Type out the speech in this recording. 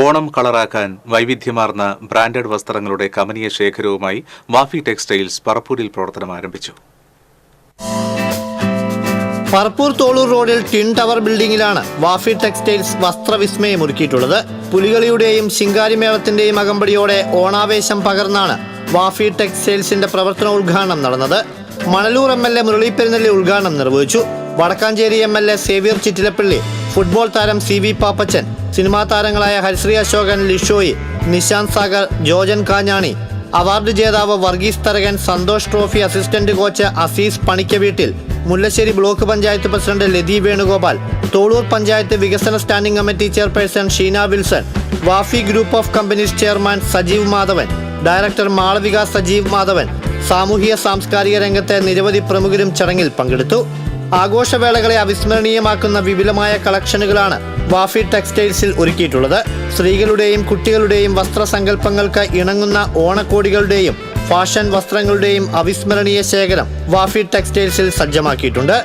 ഓണം കളറാക്കാൻ വൈവിധ്യമാർന്ന ബ്രാൻഡഡ് വസ്ത്രങ്ങളുടെ കമനീയ ശേഖരവുമായി വാഫി ടെക്സ്റ്റൈൽസ് പറപ്പൂരിൽ പ്രവർത്തനം ആരംഭിച്ചു. പറപ്പൂർ തോളൂർ റോഡിൽ ടിൻ ടവർ ബിൽഡിംഗിലാണ് വാഫി ടെക്സ്റ്റൈൽസ് വസ്ത്രവിസ്മയം ഒരുക്കിയിട്ടുള്ളത്. പുലികളിയുടെയും ശിങ്കാരിമേളത്തിന്റെയും അകമ്പടിയോടെ ഓണാവേശം പകർന്നാണ് വാഫി ടെക്സ്റ്റൈൽസിന്റെ പ്രവർത്തനോദ്ഘാടനം നടന്നത്. മണലൂർ MLA മുരളി പെരുന്നെല്ലി ഉദ്ഘാടനം നിർവഹിച്ചു. വടക്കാഞ്ചേരി MLA സേവ്യർ ചിറ്റിലപ്പള്ളി, ഫുട്ബോൾ താരം CV പാപ്പച്ചൻ, സിനിമാ താരങ്ങളായ ഹരിശ്രീ അശോകൻ, ലിഷോയി, നിശാന്ത് സാഗർ, ജോജൻ കാഞ്ഞാണി, അവാർഡ് ജേതാവ് Varghese Tharakan, Santosh trophy assistant coach Azeez Panikkaveettil, Mullassery block panchayat president Lathi Venugopal, Tholur panchayat വികസന standing committee chairperson Sheena Wilson, Wafi group of companies chairman Sajeev Madhavan, director Malavika Sajeev Madhavan, സാമൂഹിക സാംസ്കാരിക രംഗത്തെ നിരവധി പ്രമുഖരും ചടങ്ങിൽ പങ്കെടുത്തു. ആഘോഷവേളകളെ അവിസ്മരണീയമാക്കുന്ന വിപുലമായ കളക്ഷനുകളാണ് വാഫി ടെക്സ്റ്റൈൽസിൽ ഒരുക്കിയിട്ടുള്ളത്. സ്ത്രീകളുടെയും കുട്ടികളുടെയും വസ്ത്രസങ്കല്പങ്ങൾക്ക് ഇണങ്ങുന്ന ഓണക്കോടികളുടെയും ഫാഷൻ വസ്ത്രങ്ങളുടെയും അവിസ്മരണീയ ശേഖരം വാഫി ടെക്സ്റ്റൈൽസിൽ സജ്ജമാക്കിയിട്ടുണ്ട്.